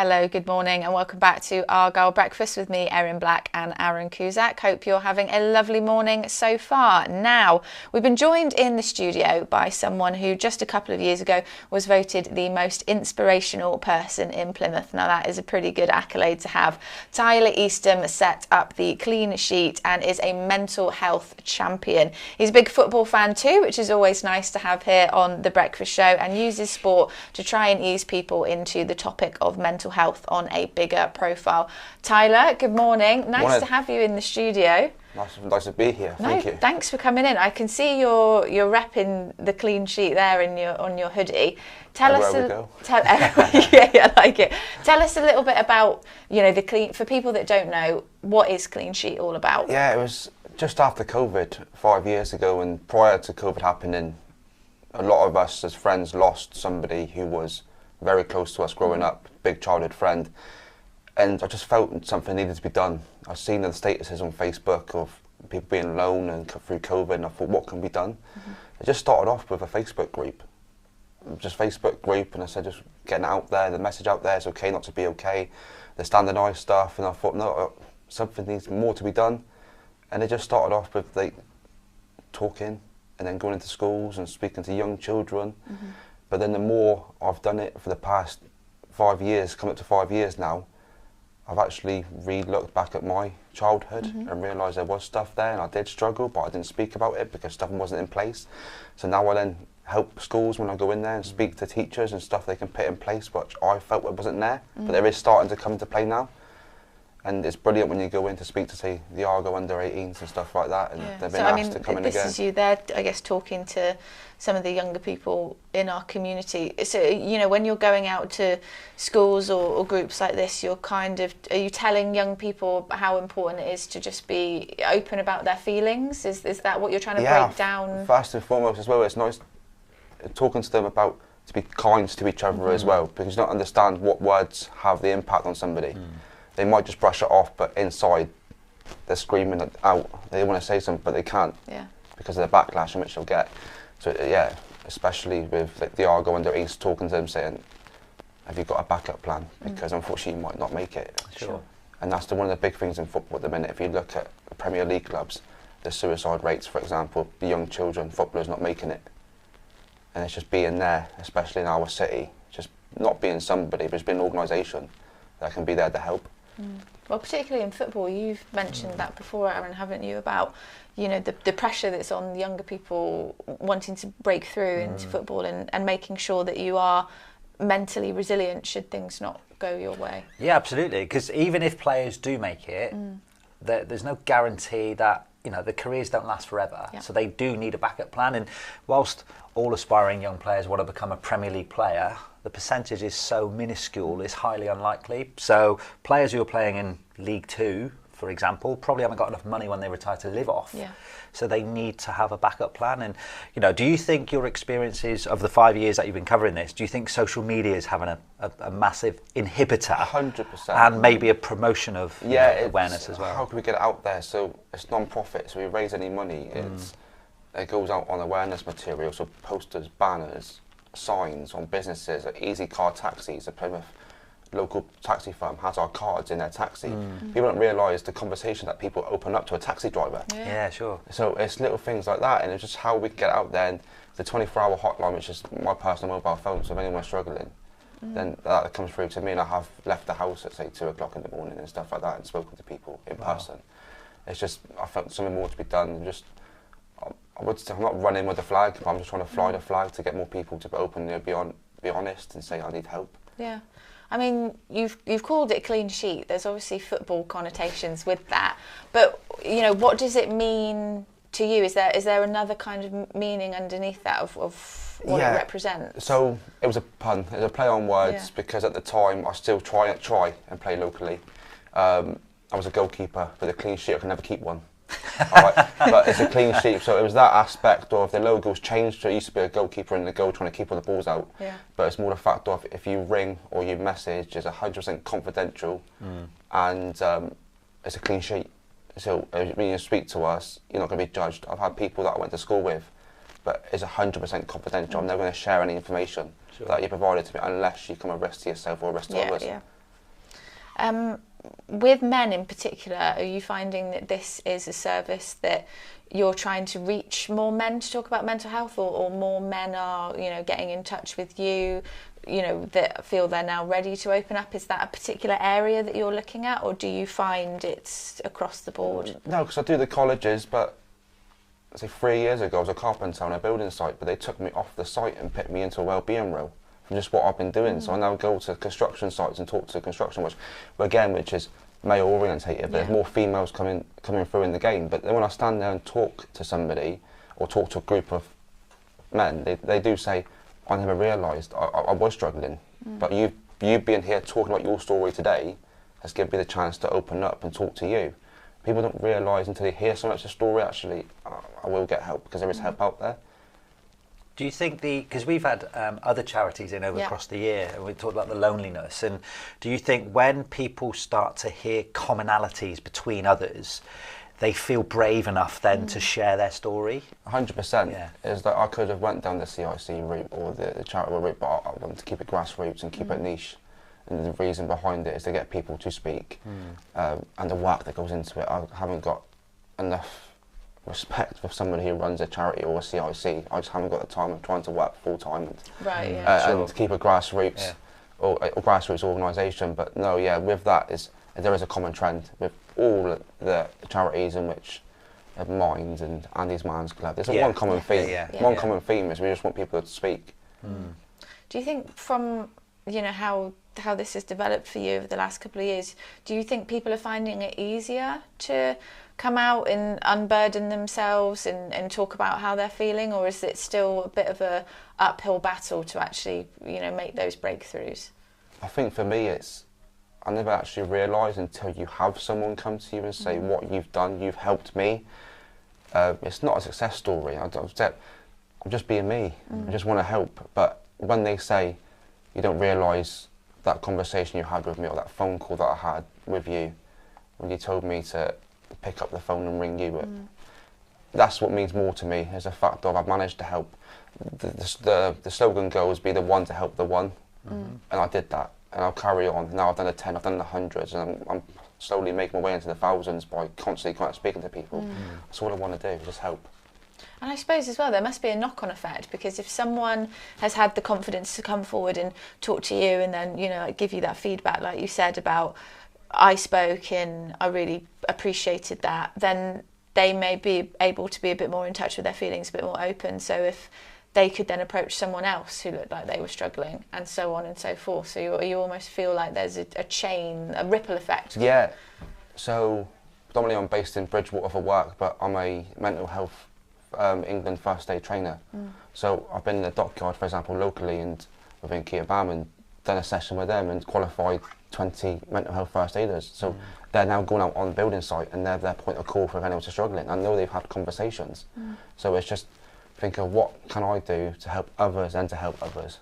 Hello, good morning and welcome back to Argyle Breakfast with me, Erin Black and Aaron Cusack. Hope you're having a lovely morning so far. Now, we've been joined in the studio by someone who just a couple of years ago was voted the most inspirational person in Plymouth. Now, that is a pretty good accolade to have. Tyler Eastham set up the clean sheet and is a mental health champion. He's a big football fan too, which is always nice to have here on the Breakfast Show, and uses sport to try and ease people into the topic of mental health on a bigger profile. Tyler, good morning. Nice to have you in the studio. Nice to be here. Thank you. Thanks for coming in. I can see you're repping the clean sheet there on your hoodie. Tell us I like it. Tell us a little bit about, the clean, for people that don't know, what is Clean Sheet all about? Yeah, it was just after COVID 5 years ago, and prior to COVID happening, a lot of us as friends lost somebody who was very close to us growing up, big childhood friend, and I just felt something needed to be done. I've seen the statuses on Facebook of people being alone and through COVID, and I thought, what can be done? It just started off with a Facebook group, and I said, just getting out there, the message out there, it's okay not to be okay, the standardised stuff, and I thought, no, something needs more to be done, and it just started off with talking, and then going into schools and speaking to young children. But then the more I've done it for the past 5 years, coming up to 5 years now, I've actually re-looked back at my childhood and realised there was stuff there, and I did struggle, but I didn't speak about it because stuff wasn't in place. So now I then help schools when I go in there and speak to teachers and stuff they can put in place, which I felt wasn't there, but there is starting to come into play now. And it's brilliant when you go in to speak to, say, the Argo under-18s and stuff like that, and they've been asked to come in again. This is you there, I guess, talking to some of the younger people in our community. So, when you're going out to schools or groups like this, are you telling young people how important it is to just be open about their feelings? Is that what you're trying to break down? First and foremost as well, it's nice talking to them about to be kind to each other as well, because you don't understand what words have the impact on somebody. They might just brush it off, but inside they're screaming it out. They want to say something, but they can't because of the backlash in which they'll get. So especially with the Argo under-18s, talking to them, saying, have you got a backup plan? Because unfortunately you might not make it. Sure. And that's one of the big things in football at the minute. If you look at the Premier League clubs, the suicide rates, for example, the young children, footballers not making it. And it's just being there, especially in our city, just not being somebody, but just being an organisation that can be there to help. Well, particularly in football, you've mentioned that before, Aaron, haven't you, about the pressure that's on younger people wanting to break through into football and making sure that you are mentally resilient should things not go your way. Yeah, absolutely, because even if players do make it, there's no guarantee that the careers don't last forever. So they do need a backup plan, and whilst all aspiring young players want to become a Premier League player, the percentage is so minuscule, it's highly unlikely. So players who are playing in League 2, for example, probably haven't got enough money when they retire to live off. So they need to have a backup plan. And do you think your experiences of the 5 years that you've been covering this, do you think social media is having a massive inhibitor? 100%. And maybe a promotion of awareness as well? How can we get it out there? So it's non-profit, so we raise any money. It goes out on awareness material, so posters, banners, signs on businesses, Easy Car Taxis, a Plymouth local taxi firm has our cards in their taxi. People don't realise the conversation that people open up to a taxi driver. Yeah, sure. So it's little things like that, and it's just how we get out there. And the 24-hour hotline, which is my personal mobile phone, so if anyone's struggling, then that comes through to me, and I have left the house at, say, 2 o'clock in the morning and stuff like that, and spoken to people in person. It's just, I felt something more to be done, and just, I'm not running with the flag, but I'm just trying to fly the flag to get more people to open, be honest and say I need help. Yeah. I mean, you've called it Clean Sheet. There's obviously football connotations with that. But, what does it mean to you? Is there another kind of meaning underneath that of what it represents? So it was a pun. It was a play on words because at the time I still try and play locally. I was a goalkeeper with a clean sheet. I could never keep one. But it's a clean sheet, so it was that aspect of the logo's changed. So it used to be a goalkeeper in the goal trying to keep all the balls out, but it's more the fact of if you ring or you message, it's 100% confidential, and it's a clean sheet. So when you speak to us, you're not going to be judged. I've had people that I went to school with, but it's 100% confidential. I'm never going to share any information that you provided to me unless you come a risk to yourself or a risk to others. With men in particular, are you finding that this is a service that you're trying to reach more men to talk about mental health, or more men are, getting in touch with you, that feel they're now ready to open up? Is that a particular area that you're looking at, or do you find it's across the board? No, because I do the colleges, but say 3 years ago I was a carpenter on a building site, but they took me off the site and put me into a wellbeing role from just what I've been doing. So I now go to construction sites and talk to construction, which is male orientated, but there's more females coming through in the game. But then when I stand there and talk to somebody or talk to a group of men, they do say, I never realised I was struggling, but you being here talking about your story today has given me the chance to open up and talk to you. People don't realise until they hear so much of the story, actually, I will get help, because there is help out there. Do you think because we've had other charities in across the year, and we talked about the loneliness, and do you think when people start to hear commonalities between others, they feel brave enough then to share their story? 100%. Yeah. Is that I could have went down the CIC route or the charitable route, but I want to keep it grassroots and keep it niche. And the reason behind it is to get people to speak, and the work that goes into it. I haven't got enough respect for somebody who runs a charity or a CIC. I just haven't got the time of trying to work full time and keep a grassroots or grassroots organisation. But no, with that there is a common trend with all the charities in which Mind and Andy's Man's Club. There's one common theme. One common theme is we just want people to speak. Do you think from how this has developed for you over the last couple of years, do you think people are finding it easier to come out and unburden themselves and talk about how they're feeling, or is it still a bit of a uphill battle to actually make those breakthroughs? I think for me I never actually realised until you have someone come to you and say what you've done, you've helped me. It's not a success story. I'm just being me. I just want to help. But when they say you don't realise that conversation you had with me, or that phone call that I had with you when you told me to pick up the phone and ring you, that's what means more to me, is the fact of I've managed to help. The slogan goes, be the one to help the one, and I did that, and I'll carry on. Now I've done the 10, I've done the hundreds, and I'm slowly making my way into the thousands by constantly speaking to people. That's all I want to do, just help. And I suppose as well there must be a knock-on effect, because if someone has had the confidence to come forward and talk to you and then give you that feedback, like you said about I spoke and I really appreciated that, then they may be able to be a bit more in touch with their feelings, a bit more open. So if they could then approach someone else who looked like they were struggling, and so on and so forth. So you almost feel like there's a chain, a ripple effect. Yeah. So predominantly I'm based in Bridgewater for work, but I'm a mental health England first aid trainer. So I've been in the dockyard, for example, locally and within Keobam, and done a session with them and qualified 20 mental health first aiders. So they're now going out on the building site and they're their point of call for if anyone's struggling. I know they've had conversations. So it's just think of what can I do to help others and to help others.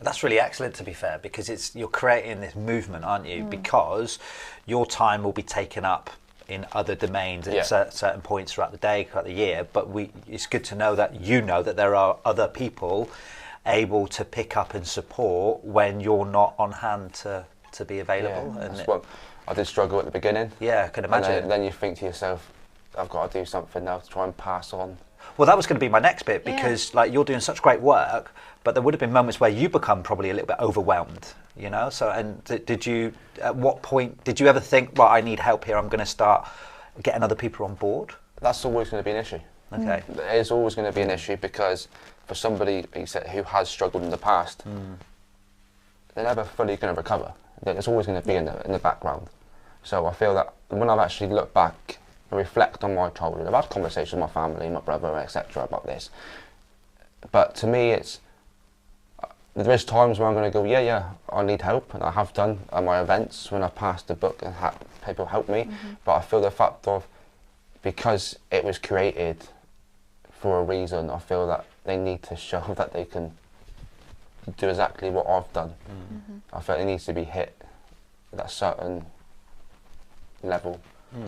That's really excellent, to be fair, because you're creating this movement, aren't you? Because your time will be taken up in other domains at certain points throughout the day, throughout the year, but it's good to know that that there are other people able to pick up and support when you're not on hand to be available. And that's what I did struggle at the beginning. Yeah, I can imagine. And then you think to yourself, I've got to do something now to try and pass on. Well, that was going to be my next bit, because you're doing such great work, but there would have been moments where you become probably a little bit overwhelmed, So, and did you, at what point, did you ever think, well, I need help here, I'm going to start getting other people on board? That's always going to be an issue. Okay. It is always going to be an issue, because for somebody who has struggled in the past, they're never fully going to recover. It's always going to be in the background. So I feel that when I've actually looked back and reflect on my childhood, I've had conversations with my family, my brother, etc. about this. But to me, there is times where I'm going to go, I need help, and I have done at my events when I've passed the book and had people help me. But I feel the fact of, because it was created for a reason, I feel that they need to show that they can do exactly what I've done. I feel it needs to be hit at that certain level.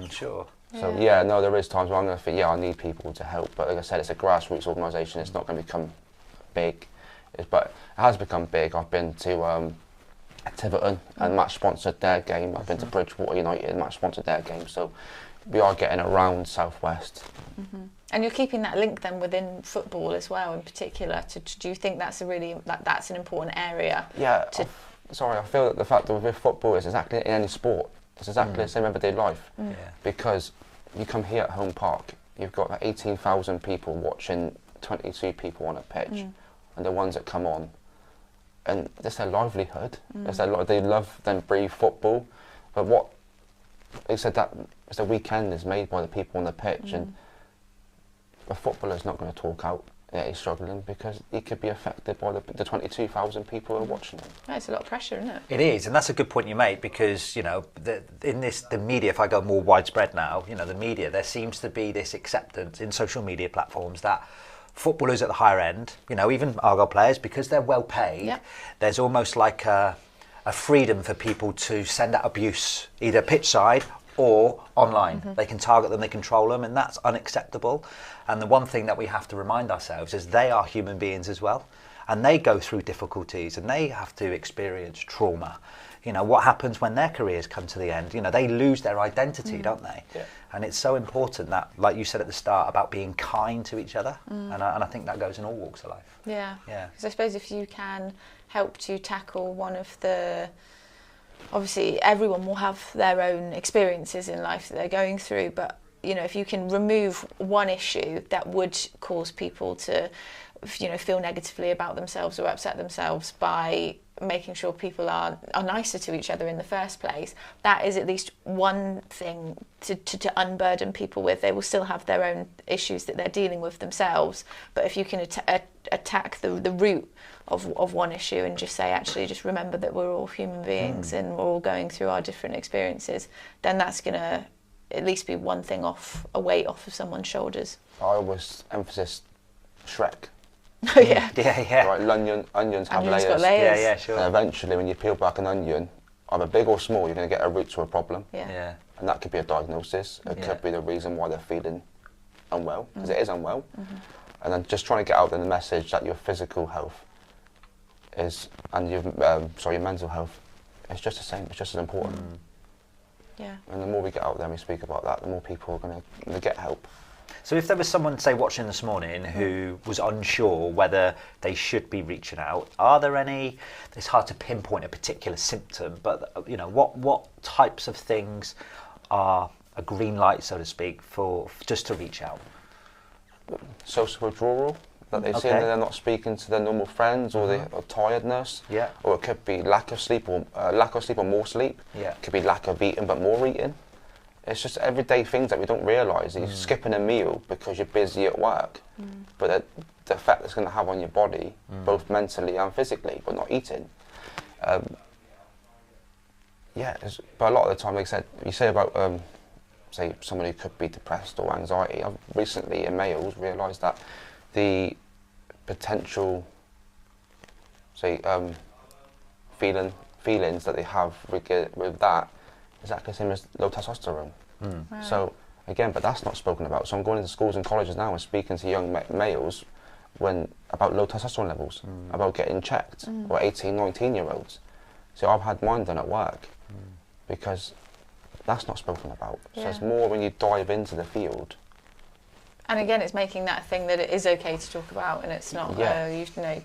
Sure. So there is times where I'm going to think, I need people to help. But like I said, it's a grassroots organisation. It's not going to become big. But it has become big. I've been to Tiverton and match sponsored their game. I've been to Bridgewater United, match sponsored their game. So we are getting around Southwest. And you're keeping that link then within football as well, in particular. Do you think that's that's an important area? Yeah. I feel that the fact that with football is exactly in any sport. It's exactly the same everyday life. Because you come here at Home Park, you've got like 18,000 people watching 22 people on a pitch, and the ones that come on, and that's their livelihood. They love and breathe football. But what they said, that the weekend is made by the people on the pitch, and a footballer's not going to talk out that he's struggling because he could be affected by the 22,000 people who are watching him. It's a lot of pressure, isn't it? It is, and that's a good point you make, because the media, if I go more widespread now, the media, there seems to be this acceptance in social media platforms that footballers at the higher end, even Argyle players, because they're well paid, there's almost like a freedom for people to send out abuse, either pitch side or online. They can target them, they control them, and that's unacceptable. And the one thing that we have to remind ourselves is they are human beings as well, and they go through difficulties and they have to experience trauma. What happens when their careers come to the end? They lose their identity, don't they? Yeah. And it's so important that, like you said at the start, about being kind to each other, and I think that goes in all walks of life. Yeah. Because I suppose if you can help to tackle one of the, obviously everyone will have their own experiences in life that they're going through, but if you can remove one issue that would cause people to feel negatively about themselves or upset themselves by making sure people are nicer to each other in the first place, that is at least one thing to unburden people with. They will still have their own issues that they're dealing with themselves, but if you can attack the root of one issue and just say, actually, just remember that we're all human beings and we're all going through our different experiences, then that's going to at least be one thing a weight off of someone's shoulders. I always emphasise Shrek. Oh yeah. Right, onions have layers. Got layers. Yeah, sure. And eventually, when you peel back an onion, either big or small, you're going to get a root to a problem. Yeah. And that could be a diagnosis. It could be the reason why they're feeling unwell, because it is unwell. And then just trying to get out there the message that your physical health is, and your mental health, it's just the same. It's just as important. Yeah. And the more we get out there and we speak about that, the more people are going to get help. So if there was someone, say, watching this morning who was unsure whether they should be reaching out, are there any, it's hard to pinpoint a particular symptom, but what types of things are a green light, so to speak, for just to reach out? Social withdrawal, that they've seen that they're not speaking to their normal friends, or or tiredness, or it could be lack of sleep or more sleep. It could be lack of eating but more eating. It's just everyday things that we don't realise. You're skipping a meal because you're busy at work, but the effect that's going to have on your body, both mentally and physically, but not eating. But a lot of the time, like I said, you say about say someone who could be depressed or anxiety. I've recently in males realised that the potential, say, feelings that they have with that is exactly the same as low testosterone. Wow. So again, but that's not spoken about. So I'm going into schools and colleges now and speaking to young males about low testosterone levels, about getting checked, or 18, 19-year-olds. So I've had mine done at work because that's not spoken about. So it's more when you dive into the field. And again, it's making that thing that it is okay to talk about, and it's not,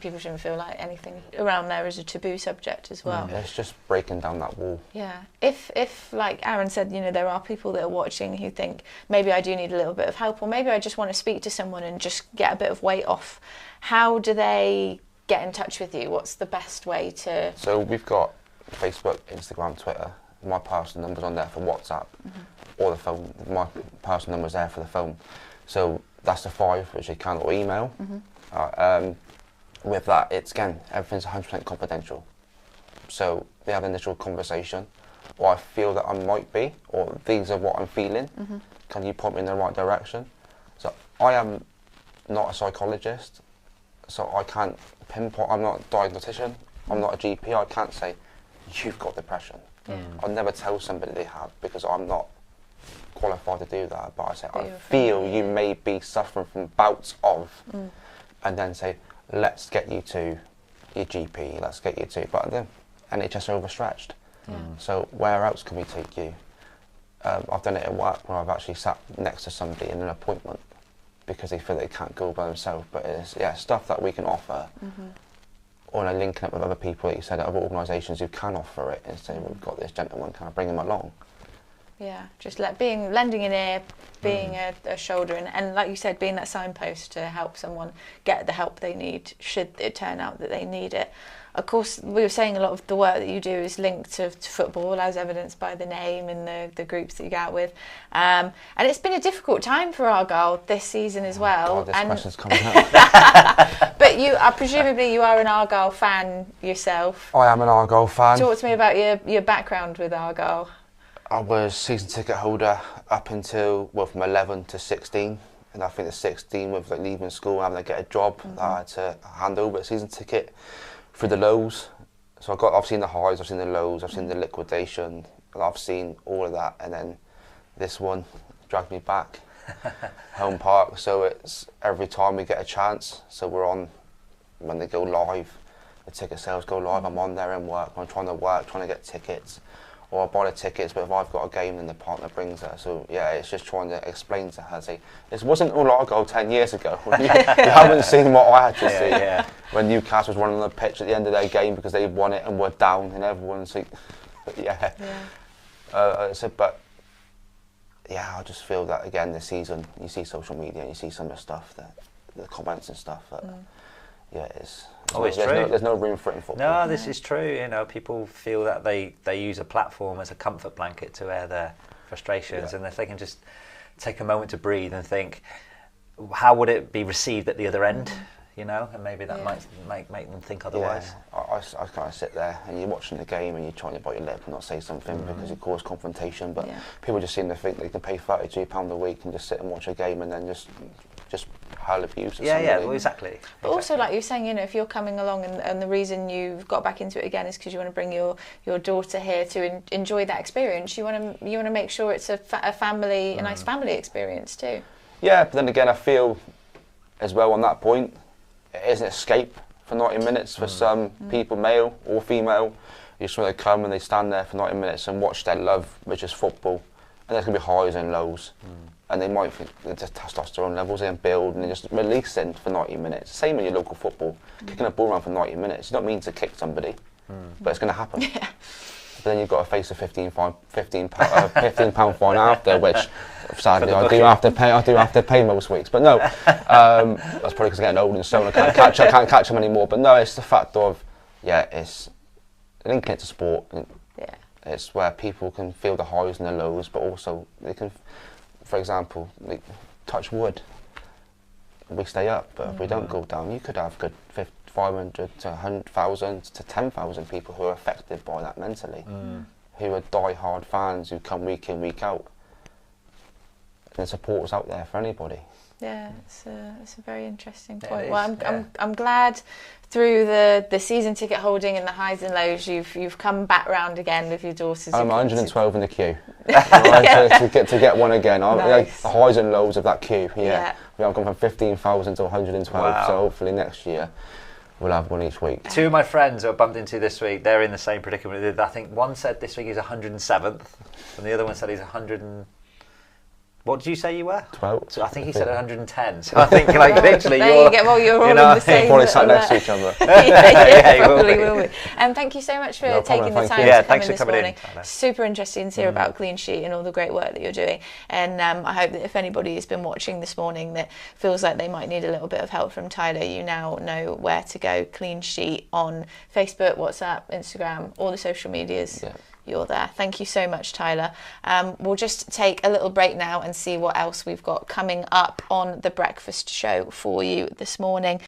people shouldn't feel like anything around there is a taboo subject as well. It's just breaking down that wall. Yeah. If like Aaron said, there are people that are watching who think, maybe I do need a little bit of help, or maybe I just want to speak to someone and just get a bit of weight off, how do they get in touch with you? What's the best way to... So we've got Facebook, Instagram, Twitter. My personal number's on there for WhatsApp, or the phone. My personal number's there for the phone. So that's the 5, which you can, or email. With that, everything's 100% confidential. So they have an initial conversation, or I feel that I might be, or these are what I'm feeling. Can you point me in the right direction? So I am not a psychologist, so I can't pinpoint. I'm not a diagnostician. I'm not a GP. I can't say you've got depression. I'll never tell somebody they have, because I'm not qualified to do that, but I say I feel you may be suffering from bouts of, and then say let's get you to your GP, let's get you to, but then NHS are overstretched. So where else can we take you? I've done it at work where I've actually sat next to somebody in an appointment because they feel they can't go by themselves. But it's stuff that we can offer, or linking up with other people, like you said, other organisations who can offer it, and say, we've got this gentleman, can I bring him along? Yeah, just lending an ear, being a shoulder, and like you said, being that signpost to help someone get the help they need should it turn out that they need it. Of course, we were saying a lot of the work that you do is linked to football, as evidenced by the name and the groups that you go out with. And it's been a difficult time for Argyle this season as well. God, this question's coming up. But presumably you are an Argyle fan yourself. I am an Argyle fan. Talk to me about your background with Argyle. I was season ticket holder up until, from 11 to 16. And I think the 16, with leaving school and having to get a job, I had to hand over a season ticket through the lows. So I've seen the highs, I've seen the lows, I've seen the liquidation, and I've seen all of that. And then this one dragged me back, home park. So it's every time we get a chance. So we're on when they go live, the ticket sales go live. I'm on there in work. I'm trying to get tickets, or I buy the tickets. But if I've got a game, then the partner brings her. So it's just trying to explain to her, say, this wasn't all Argyle 10 years ago. you haven't seen what I had to see. Yeah. When Newcastle was running on the pitch at the end of their game because they won it and were down, and everyone's like, I said, I just feel that again this season, you see social media and you see some of the stuff, the comments and stuff. It's true. There's no room for it in football. No, this is true. People feel that they use a platform as a comfort blanket to air their frustrations, and if they can just take a moment to breathe and think, how would it be received at the other end? And maybe that might make them think otherwise. I kind of sit there and you're watching the game and you're trying to bite your lip and not say something because it causes confrontation. But people just seem to think they can pay £32 a week and just sit and watch a game and then just hurl abuse at somebody. Well, exactly. But also, like you're saying, if you're coming along and the reason you've got back into it again is because you want to bring your daughter here to enjoy that experience. You want to make sure it's a family, a nice family experience too. Yeah, but then again, I feel as well on that point, it is an escape for 90 minutes for some people, male or female. You just want to come and they stand there for 90 minutes and watch their love, which is football. And there's going to be highs and lows. And they might think the testosterone levels they build and they just release in for 90 minutes. Same in your local football, kicking a ball around for 90 minutes. You don't mean to kick somebody, but it's going to happen. But then you've got to face a £15 fine after, which sadly I do have to pay most weeks. But no, that's probably because I'm getting old and so I can't catch them anymore. But no, it's the fact of it's linking it to sport. It's where people can feel the highs and the lows, but also they can, for example, touch wood. We stay up, but if we don't go down, you could have good 500 to 100,000 to 10,000 people who are affected by that mentally, who are die-hard fans who come week in, week out. And support is out there for anybody. Yeah, it's a very interesting point. I'm glad through the season ticket holding and the highs and lows you've come back round again with your daughters. I'm 112 in the queue. to get one again. Nice. The highs and lows of that queue. I've gone from 15,000 to 112. Wow. So hopefully next year we'll have one each week. Two of my friends who I bumped into this week, they're in the same predicament. I think one said this week he's 107th, and the other one said he's 100. What did you say you were? 12. So I think he said 110. So I think literally you're all in the same. Probably sat next to each other. yeah, probably will be. Thank you so much for taking the time to come in this morning. Super interesting to hear about Clean Sheet and all the great work that you're doing. And I hope that if anybody has been watching this morning that feels like they might need a little bit of help from Tyler, you now know where to go. Clean Sheet on Facebook, WhatsApp, Instagram, all the social medias. Yeah. You're there. Thank you so much, Tyler. We'll just take a little break now and see what else we've got coming up on The Breakfast Show for you this morning.